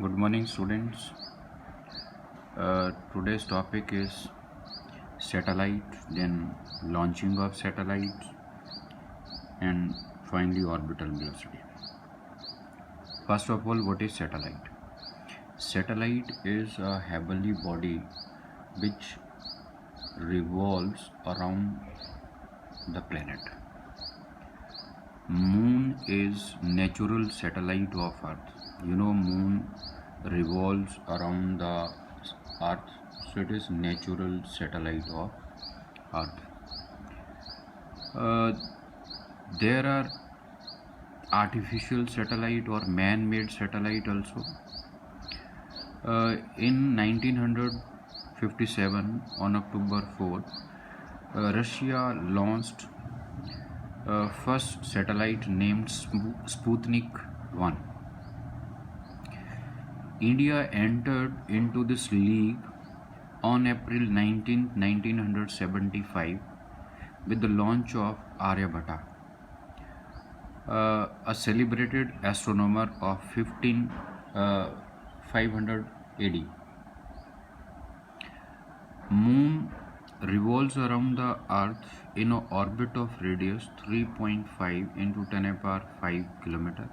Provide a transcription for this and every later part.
Good morning, students. Today's topic is satellite, then launching of satellites, and finally orbital velocity. First of all, what is satellite? Satellite is a heavenly body which revolves around the planet. Moon is natural satellite of Earth. Moon revolves around the Earth, so it is natural satellite of Earth. There are artificial satellite or man-made satellite also. In 1957, on October 4th, Russia launched first satellite named Sputnik 1. India entered into this league on April 19, 1975 with the launch of Aryabhatta, a celebrated astronomer of 500 AD. Moon revolves around the Earth in an orbit of radius 3.5 into 10 power 5 km,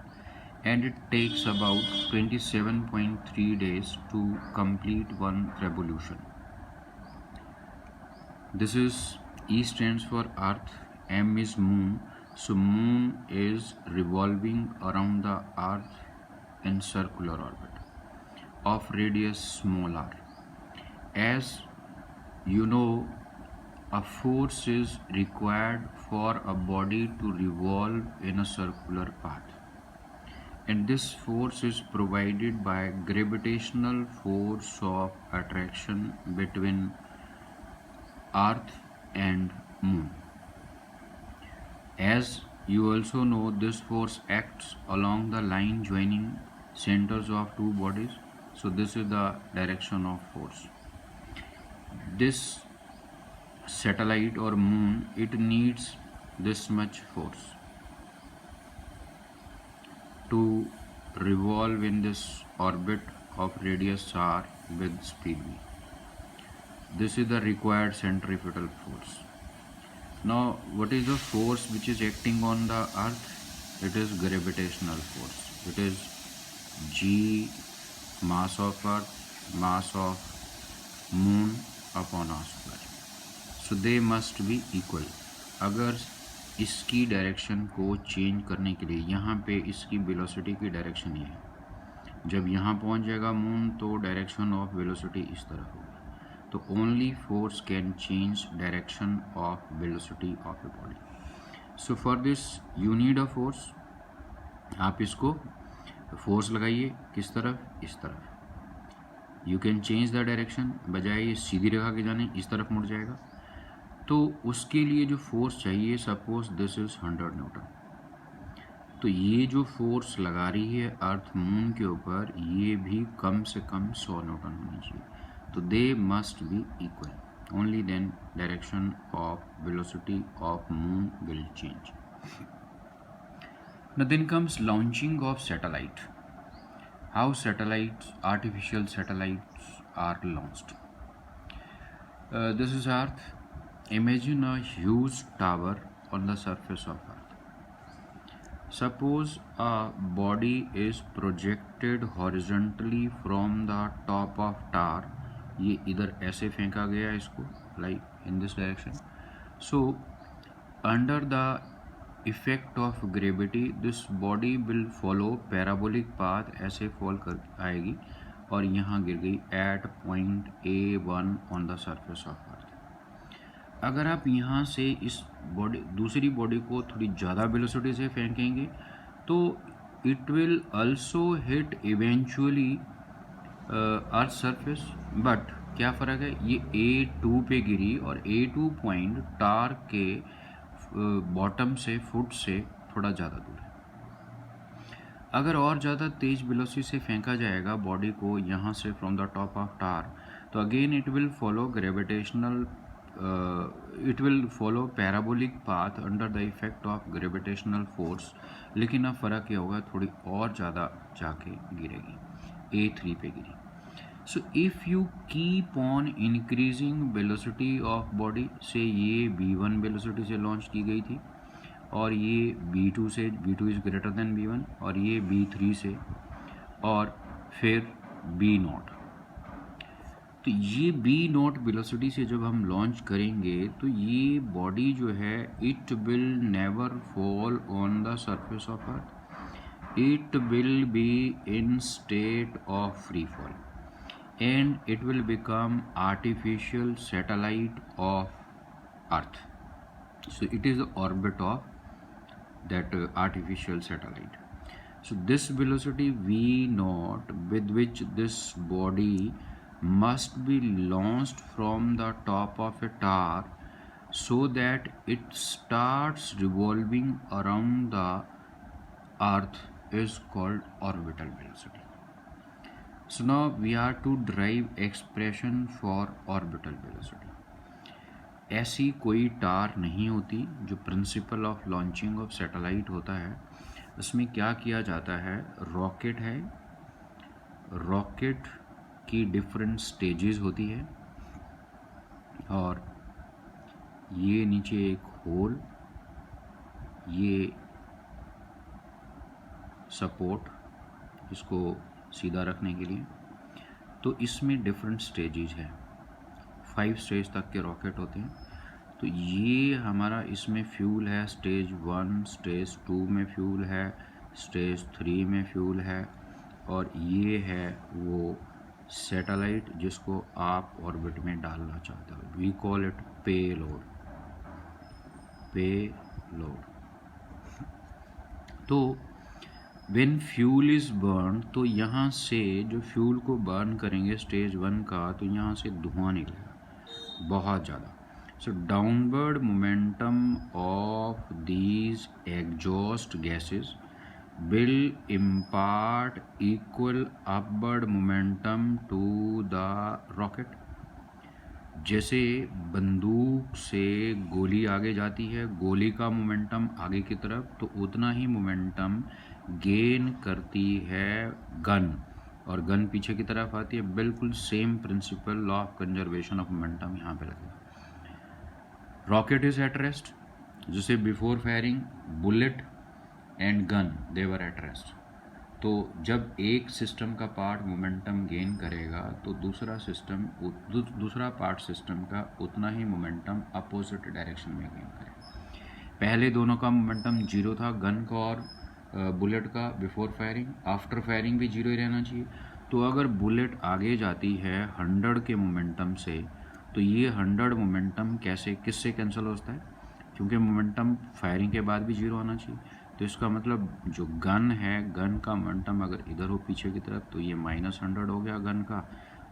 and it takes about 27.3 days to complete one revolution. This is E stands for Earth, M is Moon. So Moon is revolving around the Earth in circular orbit of radius small r. As you know, a force is required for a body to revolve in a circular path, and this force is provided by gravitational force of attraction between Earth and Moon. As you also know, this force acts along the line joining centers of two bodies. So this is the direction of force. This satellite or moon, it needs this much force to revolve in this orbit of radius r with speed v. This is the required centrifugal force. Now, what is the force which is acting on the Earth? It is gravitational force. It is G, mass of Earth, mass of Moon upon r square. So they must be equal. अगर इसकी direction को change करने के लिए यहाँ पे इसकी velocity की डायरेक्शन ये है, जब यहाँ पहुँच जाएगा मून तो डायरेक्शन ऑफ वेलोसिटी इस तरह होगी. तो only force can change direction of velocity of a body. So for this you need a force. आप इसको फोर्स लगाइए किस तरफ, इस तरफ. You can change the direction, बजाय ये सीधी रेखा के जाने इस तरफ मुड़ जाएगा. तो उसके लिए जो फोर्स चाहिए, सपोज दिस इज 100 न्यूटन, तो ये जो फोर्स लगा रही है अर्थ मून के ऊपर, ये भी कम से कम 100 न्यूटन होनी चाहिए. So they must be equal. Only then direction of velocity of moon will change. Now then comes launching of satellite. How satellites, artificial satellites are launched. This is Earth. Imagine a huge tower on the surface of Earth. Suppose a body is projected horizontally from the top of tower. ये इधर ऐसे फेंका गया इसको, like in this direction. So under the effect of gravity this body will follow parabolic path, ऐसे fall कर आएगी और यहाँ गिर गई at point A1 on the surface of earth. अगर आप यहाँ से इस बॉडी दूसरी बॉडी को थोड़ी ज़्यादा वेलोसिटी से फेंकेंगे तो it will also hit eventually earth surface. But क्या फ़र्क है, ये A2 पे गिरी और A2 पॉइंट टार के बॉटम से फुट से थोड़ा ज़्यादा दूर है. अगर और ज़्यादा तेज़ वेलोसिटी से फेंका जाएगा बॉडी को यहाँ से फ्रॉम द टॉप ऑफ टार, तो again it will follow gravitational it will follow parabolic path under the effect of gravitational force. लेकिन अब फ़र्क क्या होगा, थोड़ी और ज़्यादा जाके गिरेगी. A3 पे गिरी. So if you keep on increasing velocity of body, से ये B1 velocity से लॉन्च की गई थी और ये B2 से, B2 is greater than B1, और ये B3 से, और फिर B0. तो ये B0 वेलोसिटी से जब हम लॉन्च करेंगे तो ये बॉडी जो है it will never fall on the surface of earth. It will be in state of free fall and it will become artificial satellite of earth. So it is the orbit of that artificial satellite. So this velocity v0 with which this body must be launched from the top of a tower so that it starts revolving around the earth is called orbital velocity. So now we are to derive expression for orbital velocity. ऐसी कोई टार नहीं होती. जो principle of launching of satellite होता है उसमें क्या किया जाता है, रॉकेट है, रॉकेट की डिफरेंट स्टेजेस होती है और ये नीचे एक होल, ये सपोर्ट इसको सीधा रखने के लिए. तो इसमें डिफरेंट स्टेजेस हैं, 5 स्टेज तक के रॉकेट होते हैं. तो ये हमारा इसमें फ्यूल है, स्टेज 1, स्टेज 2 में फ्यूल है, स्टेज 3 में फ्यूल है, और ये है वो सैटेलाइट जिसको आप ऑर्बिट में डालना चाहते हो. We call it payload. Payload. तो व्हेन फ्यूल इज़ बर्न, तो यहाँ से जो फ्यूल को बर्न करेंगे स्टेज 1 का, तो यहाँ से धुआं निकलेगा बहुत ज़्यादा. So downward momentum of these exhaust gases will impart equal upward momentum to the rocket. जैसे बंदूक से गोली आगे जाती है, गोली का मोमेंटम आगे की तरफ, तो उतना ही मोमेंटम गेन करती है गन, और गन पीछे की तरफ आती है. बिल्कुल same principle law of conservation of momentum यहाँ पे लगेगा. रॉकेट इज एट रेस्ट, जैसे before firing bullet and gun they were at rest. तो जब एक सिस्टम का पार्ट मोमेंटम गेन करेगा तो दूसरा पार्ट सिस्टम का उतना ही मोमेंटम अपोजिट डायरेक्शन में गेन करेगा. पहले दोनों का मोमेंटम 0 था, गन का और बुलेट का बिफोर फायरिंग. आफ्टर फायरिंग भी 0 ही रहना चाहिए. तो अगर बुलेट आगे जाती है 100 के मोमेंटम से, तो ये 100 मोमेंटम किससे कैंसिल होता है, क्योंकि मोमेंटम फायरिंग के बाद भी 0 होना चाहिए. तो इसका मतलब जो गन है, गन का मोमेंटम अगर इधर हो पीछे की तरफ, तो ये -100 हो गया गन का,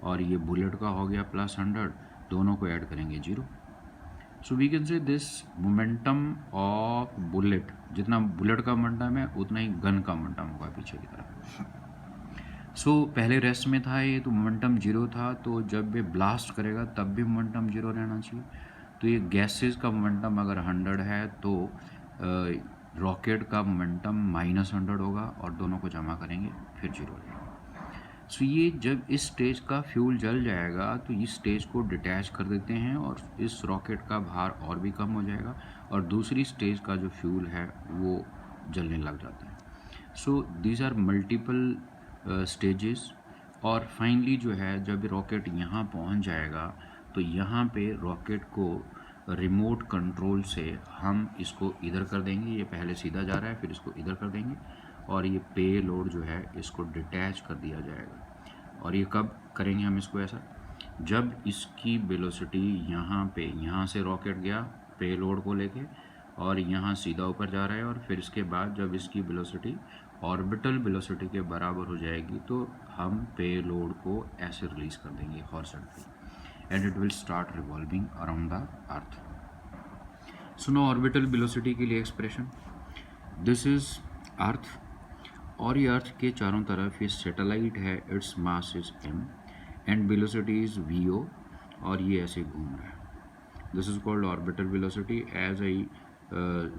और ये बुलेट का हो गया +100. दोनों को ऐड करेंगे 0. So we can say this momentum of bullet, जितना बुलेट का मोमेंटम है उतना ही गन का मोमेंटम होगा पीछे की तरफ. सो पहले रेस्ट में था ये, तो मोमेंटम 0 था. तो जब ये ब्लास्ट करेगा तब भी मोमेंटम 0 रहना चाहिए. तो ये गैसेस का मोमेंटम अगर 100 है तो रॉकेट का मोमेंटम -100 होगा, और दोनों को जमा करेंगे फिर 0 हो जाएगा. सो ये जब इस स्टेज का फ्यूल जल जाएगा तो इस स्टेज को डिटैच कर देते हैं और इस रॉकेट का भार और भी कम हो जाएगा, और दूसरी स्टेज का जो फ्यूल है वो जलने लग जाता है. So these are multiple stages. और फाइनली जो है जब रॉकेट यहाँ पहुँच जाएगा तो यहाँ पे रॉकेट को रिमोट कंट्रोल से हम इसको इधर कर देंगे. ये पहले सीधा जा रहा है, फिर इसको इधर कर देंगे, और ये पे लोड जो है इसको डिटैच कर दिया जाएगा. और ये कब करेंगे हम इसको ऐसा, जब इसकी वेलोसिटी यहाँ से रॉकेट गया पे लोड को लेके और यहाँ सीधा ऊपर जा रहा है, और फिर इसके बाद जब इसकी वेलोसिटी ऑर्बिटल वेलोसिटी के बराबर हो जाएगी तो हम पे लोड को ऐसे रिलीज़ कर देंगे horizontally, and it will start revolving around the earth. So now orbital velocity के लिए expression, this is earth, और ये अर्थ के चारों तरफ ये सैटेलाइट है, its mass is m and velocity is v0, और ये ऐसे घूम रहा है. This is called orbital velocity. As I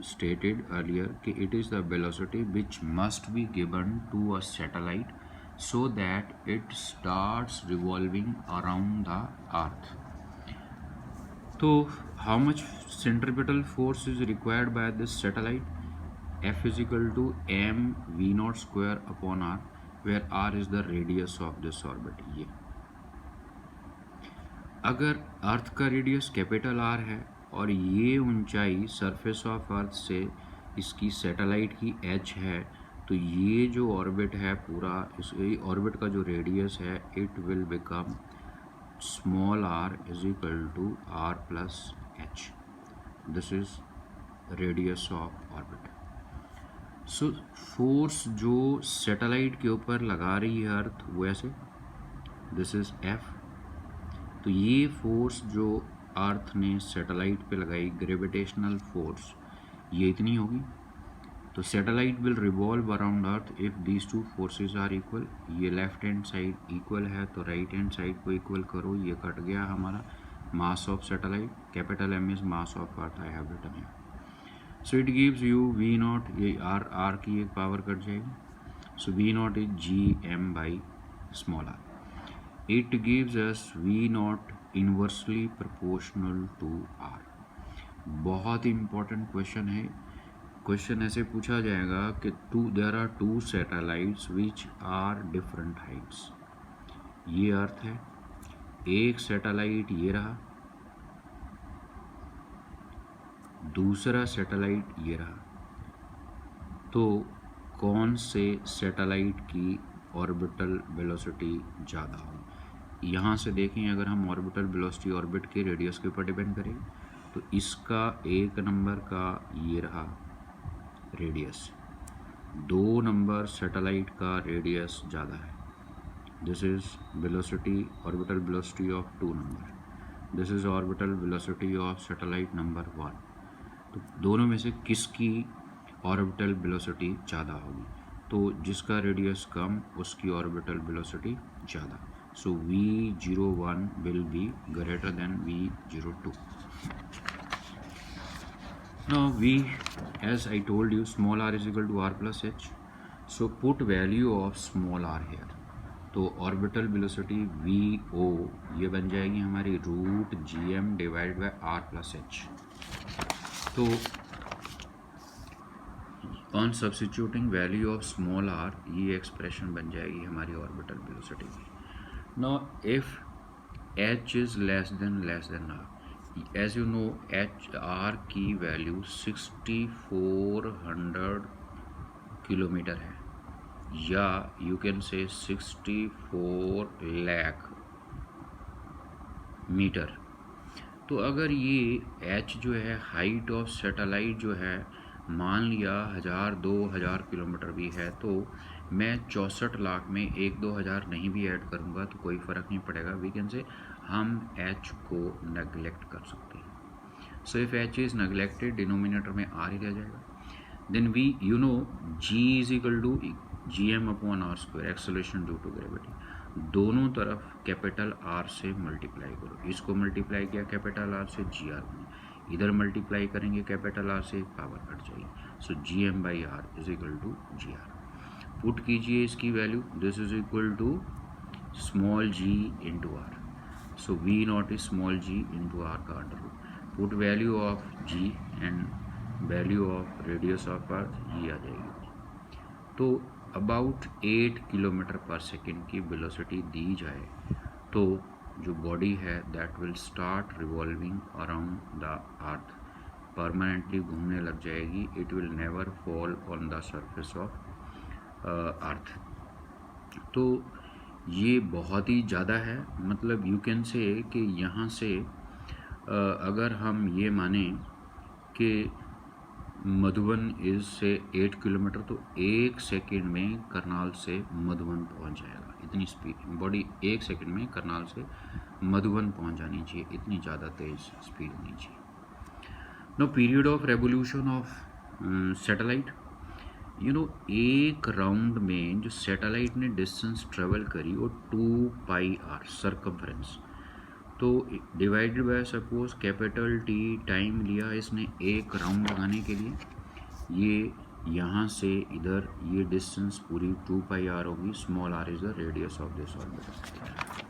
stated earlier कि it is the velocity which must be given to a satellite so that it starts revolving around the earth. So how much centripetal force is required by this satellite? F is equal to m v naught square upon r, where r is the radius of this orbit. ये अगर अर्थ का radius capital R है और ये ऊंचाई surface of अर्थ से इसकी satellite की एच है, तो ये जो ऑर्बिट है पूरा, इस ऑर्बिट का जो रेडियस है, it will become small r is equal to r plus H. This is radius of orbit. So force जो सैटेलाइट के ऊपर लगा रही है अर्थ, वो ऐसे, दिस इज F. तो ये फोर्स जो अर्थ ने सैटेलाइट पे लगाई, ग्रेविटेशनल फोर्स, ये इतनी होगी. तो satellite will revolve around earth if these two forces are equal. ये लेफ्ट हैंड साइड इक्वल है तो राइट हैंड साइड को इक्वल करो. ये कट गया हमारा mass of satellite. Capital M is mass of earth, I have written here. So it gives you V nought, ये R की एक पावर कट जाएगी. So V not is GM by small r. It gives us V naught inversely proportional to R. बहुत important question है. Question ऐसे पूछा जाएगा कि there are two satellites which are different heights. ये अर्थ है, एक सैटेलाइट ये रहा, दूसरा सैटेलाइट ये रहा. तो कौन से सैटेलाइट की ऑर्बिटल वेलोसिटी ज़्यादा होगी? यहाँ से देखें, अगर हम ऑर्बिटल वेलोसिटी ऑर्बिट के रेडियस के ऊपर डिपेंड करें, तो इसका एक नंबर का ये रहा रेडियस, 2 नंबर सैटेलाइट का रेडियस ज़्यादा है. This is velocity, orbital velocity of 2 number. This is orbital velocity of satellite number 1. तो दोनों में से किसकी ऑर्बिटल वेलोसिटी ज़्यादा होगी? तो जिसका रेडियस कम, उसकी ऑर्बिटल वेलोसिटी ज़्यादा. So V01 will be greater than V02. Now V, as I told you, small r is equal to r plus h. So put value of small r here. तो orbital velocity VO ये बन जाएगी हमारी root GM divide by r plus h. तो on substituting value of small r, ये expression बन जाएगी हमारी ऑर्बिटल वेलोसिटी की. Now if h is less than r, as you know r की वैल्यू 6400 किलोमीटर है, या you can say 64 lakh metre. तो अगर ये h जो है, हाइट ऑफ सैटेलाइट जो है, मान लिया 1000-2000 किलोमीटर भी है, तो मैं 64 लाख में 1-2 हज़ार नहीं भी ऐड करूँगा तो कोई फ़र्क नहीं पड़ेगा. वी कैन से हम h को नेगलेक्ट कर सकते हैं. So if h is neglected, denominator में r ही रह जाएगा. Then we you know g is equal to GM upon r square, acceleration due to gravity. दोनों तरफ कैपिटल R से मल्टीप्लाई करो. इसको मल्टीप्लाई किया कैपिटल R से, GR बने. इधर मल्टीप्लाई करेंगे कैपिटल R से, पावर कट जाएगी. So GM by R is equal to GR. Put कीजिए इसकी value. This is equal to small g into R. So V not is small g into R का under root. Put value of g and value of radius of earth, ये आ जाएगी. तो about 8 kilometre per second की velocity दी जाए, तो जो बॉडी है that will start revolving around the earth, permanently घूमने लग जाएगी. It will never fall on the surface of अर्थ. तो ये बहुत ही ज़्यादा है. मतलब यू कैन से कि यहाँ से अगर हम ये माने कि मधुबन इज से 8 किलोमीटर, तो 1 सेकेंड में करनाल से मधुबन पहुँच जाएगा. इतनी स्पीड, बॉडी 1 सेकेंड में करनाल से मधुबन पहुँच जानी चाहिए, इतनी ज़्यादा तेज़ स्पीड होनी चाहिए. No period of revolution of satellite, you know, एक राउंड में जो सैटेलाइट ने डिस्टेंस ट्रेवल करी वो 2πr सर्कम्फ्रेंस. तो divided by suppose capital T time लिया इसने एक राउंड लगाने के लिए. ये यहाँ से इधर ये डिस्टेंस पूरी 2πr होगी, small r is the radius of this orbiter.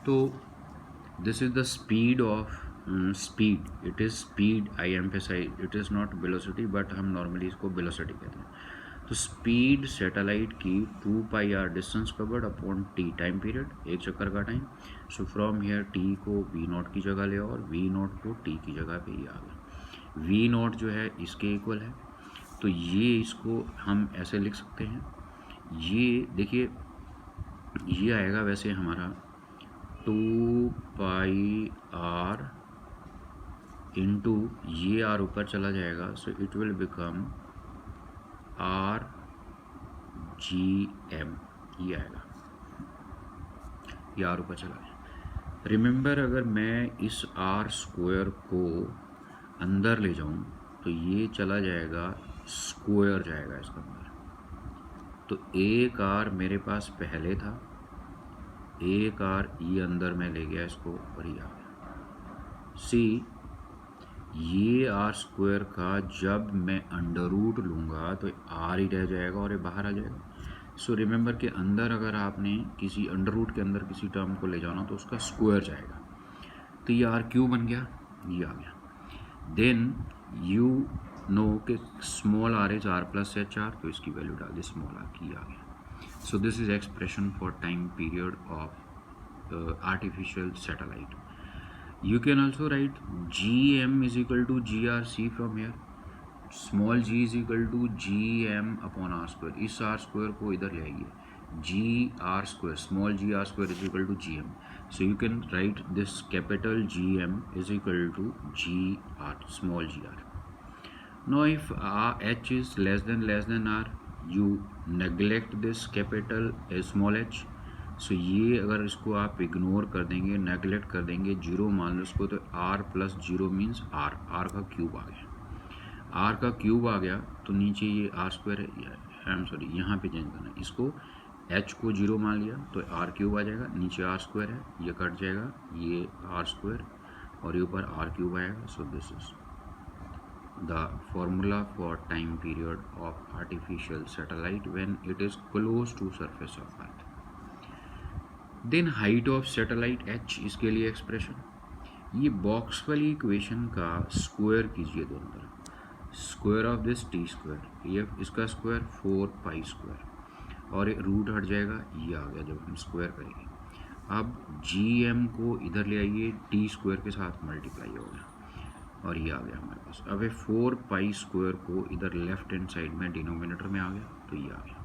तो this is the speed of speed, it is speed, I emphasise, it is not velocity, but हम नॉर्मली इसको वेलोसिटी कहते हैं। तो स्पीड सैटेलाइट की 2πr distance covered upon t time period, एक चक्कर का time. So from here t को v0 की जगह ले और v0 को t की जगह पे ही आ गया। v0 जो है इसके इक्वल है, तो ये इसको हम ऐसे लिख सकते हैं, ये देखिए ये आएगा वैसे हमारा 2πr इंटू ये r ऊपर चला जाएगा, so it will become r GM, ये आएगा, ये r ऊपर चला जाएगा। रिमेंबर अगर मैं इस r स्क्वायर को अंदर ले जाऊं तो ये चला जाएगा, स्क्वायर जाएगा इसके अंदर। तो एक r मेरे पास पहले था, एक r ये अंदर में ले गया इसको और ये आ गया। सी ये r स्क्वायर का जब मैं अंडर रूट लूँगा तो r ही रह जाएगा और ये बाहर आ जाएगा। सो रिमेंबर के अंदर अगर आपने किसी अंडर रूट के अंदर किसी टर्म को ले जाना तो उसका स्क्वायर जाएगा, तो ये r क्यू बन गया, ये आ गया। देन यू नो कि small r is r plus H R, तो इसकी वैल्यू डाल दी स्मॉल r की, आ गया। सो this is expression for time period of artificial satellite. You can also write gm is equal to grc from here, small g is equal to gm upon r square, इस r square को इधर ले आइए, g r square, small g r square is equal to gm, so you can write this capital Gm is equal to g r, small g r. Now if h is less than r, you neglect this capital small h, सो ये अगर इसको आप ignore कर देंगे, neglect कर देंगे, zero मान लो इसको, तो r plus zero means r, r का क्यूब आ गया, r का क्यूब आ गया, तो नीचे ये r स्क्वायर है, आई एम सॉरी यहाँ पे चेंज करना, इसको h को जीरो मान लिया तो r क्यूब आ जाएगा, नीचे r स्क्वायर है, ये कट जाएगा, ये r स्क्वायर और ये ऊपर r क्यूब आएगा। So this is the formula for time period of artificial satellite when it is close to surface of earth. Then height of satellite h, इसके लिए एक्सप्रेशन, ये बॉक्स वाली इक्वेशन का square कीजिए दोनों तरफ, square of this T square, ये इसका स्क्वायर 4π स्क्वायर और रूट हट जाएगा, ये आ गया जब हम स्क्वायर करेंगे। अब gm को इधर ले आइए, टी स्क्वायर के साथ मल्टीप्लाई होगा और ये आ गया हमारे पास। अब ये 4π स्क्वायर को इधर लेफ्ट हैंड साइड में डिनोमिनेटर में आ गया, तो ये आ गया।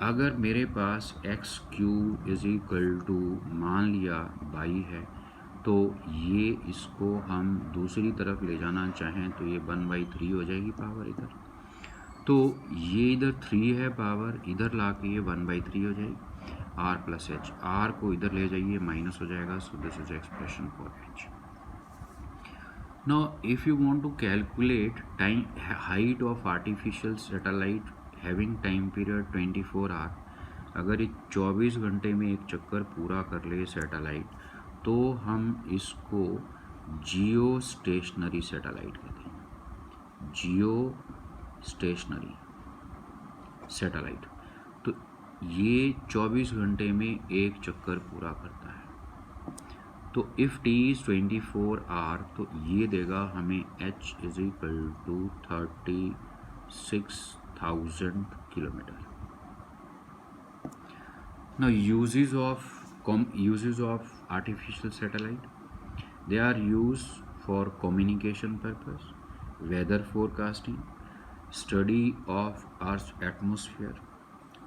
अगर मेरे पास X Q is equal to मान लिया बाई है, तो ये इसको हम दूसरी तरफ ले जाना चाहें तो ये 1/3 हो जाएगी पावर इधर, तो ये इधर 3 है पावर, इधर ला के ये 1/3 हो जाएगी, r प्लस एच, r को इधर ले जाइए माइनस हो जाएगा। So this is expression for h। Now if you want to calculate time height of artificial satellite having time period 24 hour, अगर ये 24 घंटे में एक चक्कर पूरा कर ले सैटेलाइट, तो हम इसको जियो स्टेशनरी सैटेलाइट कहते हैं, जियो स्टेशनरी सैटेलाइट। तो ये 24 घंटे में एक चक्कर पूरा करता है। तो इफ़ टी इज़ 24 आवर, तो ये देगा हमें h is equal to 36,000 kilometre. Now uses of artificial satellite, they are used for communication purpose, weather forecasting, study of Earth's atmosphere,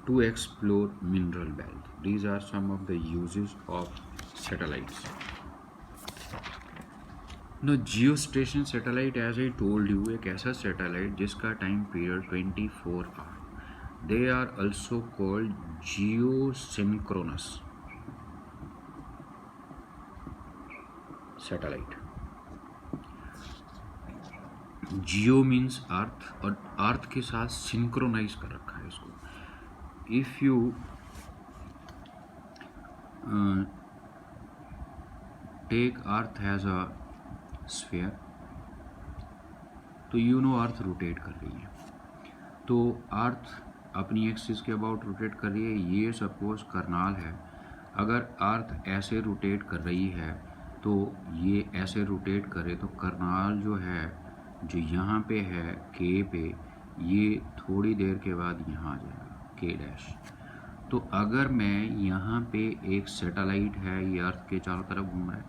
to explore mineral wealth. These are some of the uses of satellites. Now geostation satellite, as I told you, एक ऐसा satellite जिसका time period 24 hour. They are also called geosynchronous satellite. Geo means earth, और earth के साथ synchronise कर रखा है इसको। If you take earth has a sphere, तो यू नो अर्थ रोटेट कर रही है। तो अर्थ अपनी एक्सिस के अबाउट रोटेट कर रही है। ये सपोज करनाल है, अगर अर्थ ऐसे रोटेट कर रही है तो ये ऐसे रोटेट करे तो करनाल जो है, जो यहाँ पे है के पे, ये थोड़ी देर के बाद यहाँ आ जाएगा के डैश। तो अगर मैं यहाँ पे एक सैटेलाइट है, ये अर्थ के चारों तरफ घूम रहा है,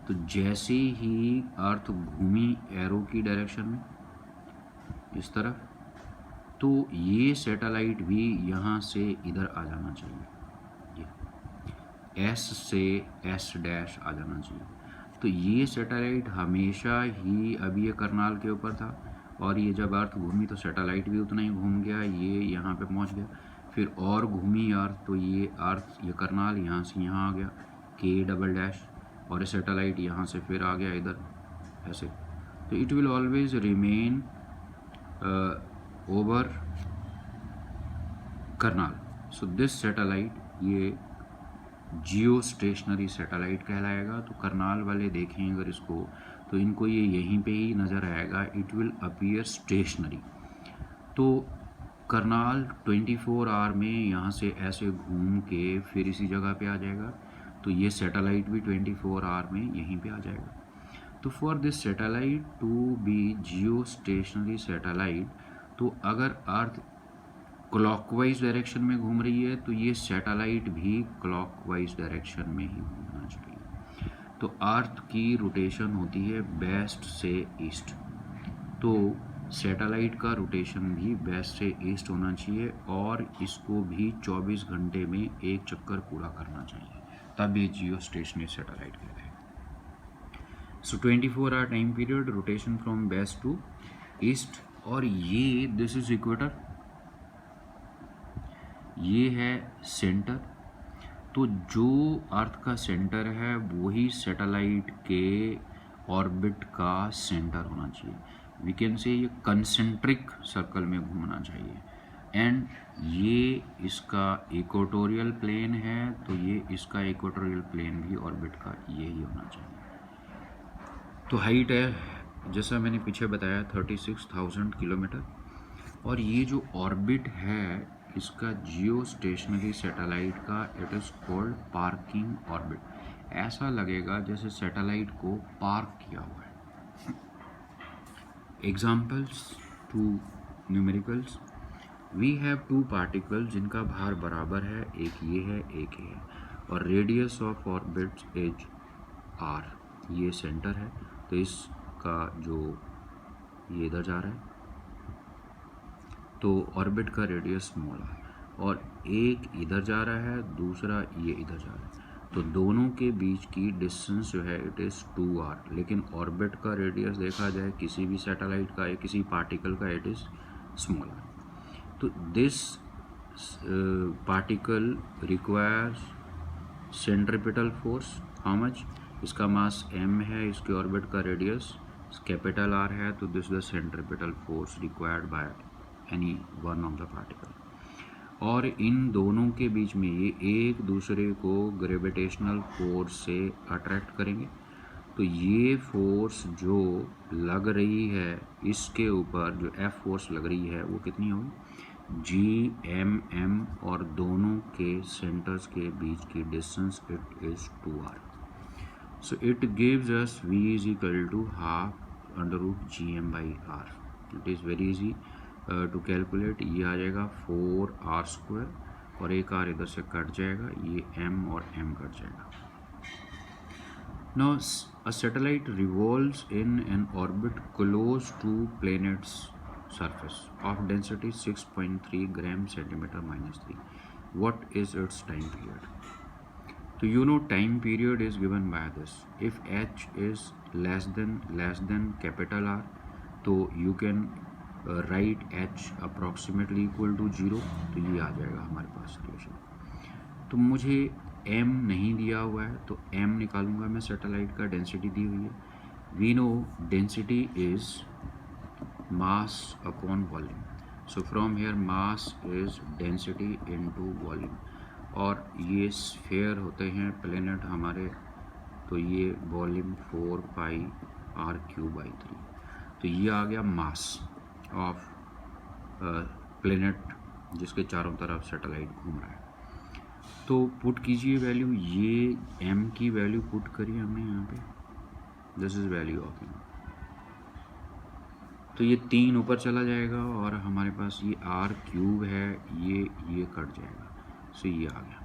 तो जैसे ही अर्थ घूमी एरो की डायरेक्शन में इस तरफ, तो ये सैटेलाइट भी यहाँ से इधर आ जाना चाहिए, ये एस से एस डैश आ जाना चाहिए। तो ये सैटेलाइट हमेशा ही, अभी ये करनाल के ऊपर था और ये जब अर्थ घूमी तो सैटेलाइट भी उतना ही घूम गया, ये यहाँ पे पहुँच गया, फिर और घूमी अर्थ, तो ये अर्थ, ये करनाल यहाँ से यहाँ आ गया के डबल डैश, और ये सैटेलाइट यहाँ से फिर आ गया इधर ऐसे। तो it will always remain over Karnal. So this satellite, ये जियो स्टेशनरी सैटेलाइट कहलाएगा। तो करनाल वाले देखें अगर इसको, तो इनको ये यहीं पे ही नज़र आएगा, इट विल अपीयर स्टेशनरी। तो करनाल 24 आवर में यहाँ से ऐसे घूम के फिर इसी जगह पे आ जाएगा, तो ये सैटेलाइट भी 24 आवर में यहीं पे आ जाएगा। तो for this satellite to be geostationary satellite, तो अगर अर्थ क्लॉकवाइज डायरेक्शन में घूम रही है तो ये सैटेलाइट भी क्लॉकवाइज डायरेक्शन में ही घूमना चाहिए। तो अर्थ की रोटेशन होती है वेस्ट से ईस्ट, तो सैटेलाइट का रोटेशन भी वेस्ट से ईस्ट होना चाहिए, और इसको भी 24 घंटे में एक चक्कर पूरा करना चाहिए, तब ये जियो स्टेशनरी सैटेलाइट कहते हैं। So 24 hour time period, rotation from west to east, और ये दिस इज इक्वेटर, ये है सेंटर। तो जो अर्थ का सेंटर है वही सैटेलाइट के ऑर्बिट का सेंटर होना चाहिए। वी कैन से ये कंसेंट्रिक सर्कल में घूमना चाहिए, एंड ये इसका इक्वेटोरियल प्लेन है, तो ये इसका इक्वेटोरियल प्लेन भी ऑर्बिट का यही होना चाहिए। तो हाइट है, जैसा मैंने पीछे बताया, 36,000 किलोमीटर, और ये जो ऑर्बिट है इसका जियो स्टेशनरी सैटेलाइट का, it is called parking orbit. ऐसा लगेगा जैसे सैटेलाइट को पार्क किया हुआ है। Examples, two numericals, we have two particles जिनका भार बराबर है, एक ये है एक ये है, और radius of orbits is R, ये सेंटर है, तो इसका जो ये इधर जा रहा है तो ऑर्बिट का रेडियस स्मॉल है, और एक इधर जा रहा है, दूसरा ये इधर जा रहा है, तो दोनों के बीच की डिस्टेंस जो है इट इज़ 2r, लेकिन ऑर्बिट का रेडियस देखा जाए किसी भी सैटेलाइट का या किसी पार्टिकल का, इट इज़ स्मॉलर। तो this particle requires centripetal force, how much, इसका मास m है, इसके ऑर्बिट का रेडियस कैपिटल R है, तो this the centripetal force required by any one of the particle. और इन दोनों के बीच में ये एक दूसरे को ग्रेविटेशनल फोर्स से अट्रैक्ट करेंगे, तो ये फोर्स जो लग रही है इसके ऊपर, जो F फोर्स लग रही है वो कितनी होगी, GMM, और दोनों के सेंटर्स के बीच की distance it is 2r। So it gives us V is equal to half under root GM/r। It is very easy to calculate. ये आ जाएगा 4r², और एक r इधर से कट जाएगा, ये m और m कट जाएगा। Now a satellite revolves in an orbit close to planets surface of density 6.3 gram centimeter minus 3. What is its time period? So you know time period is given by this. If h is less than capital R, तो you can write h approximately equal to 0, तो ये आ जाएगा हमारे पास relation. तो मुझे m नहीं दिया हुआ है, तो m निकालूंगा मैं, सैटेलाइट का डेंसिटी दी हुई है। We know density is mass upon volume, so from here mass is density into volume, और ये स्फीयर होते हैं प्लेनेट हमारे, तो ये वॉल्यूम 4πr³/3, तो ये आ गया मास ऑफ प्लेनेट जिसके चारों तरफ सैटेलाइट घूम रहा है। तो पुट कीजिए वैल्यू, ये m की वैल्यू पुट करिए हमने यहाँ पे, this is value of m। तो ये 3 ऊपर चला जाएगा और हमारे पास ये r³ है, ये कट जाएगा, सो ये आ गया।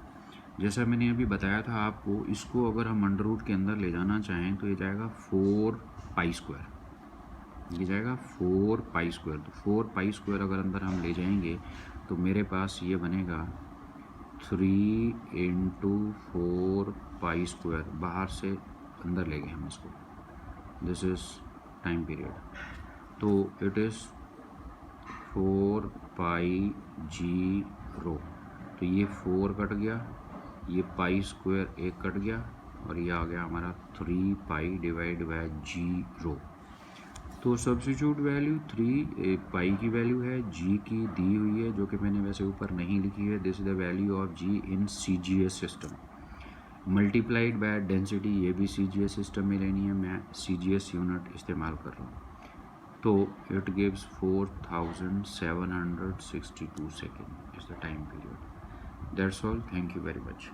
जैसा मैंने अभी बताया था आपको, इसको अगर हम अंडर रूट के अंदर ले जाना चाहें तो ये जाएगा 4π², ये जाएगा 4π²। तो 4π² अगर अंदर हम ले जाएंगे तो मेरे पास ये बनेगा 3 × 4π², बाहर से अंदर ले गए हम इसको, दिस इज़ टाइम पीरियड, तो इट इज़ 4πg⍴। तो ये 4 कट गया, ये π² एक कट गया और ये आ गया हमारा 3π/g⍴। तो सब्स्टिट्यूट वैल्यू 3 पाई की वैल्यू है, g की दी हुई है जो कि मैंने वैसे ऊपर नहीं लिखी है, this is the value of g in CGS system, multiplied by density, ये भी CGS सिस्टम में लेनी है, मैं CGS यूनिट इस्तेमाल कर रहा हूँ। तो it gives 4762 second is the time period. That's all, thank you very much.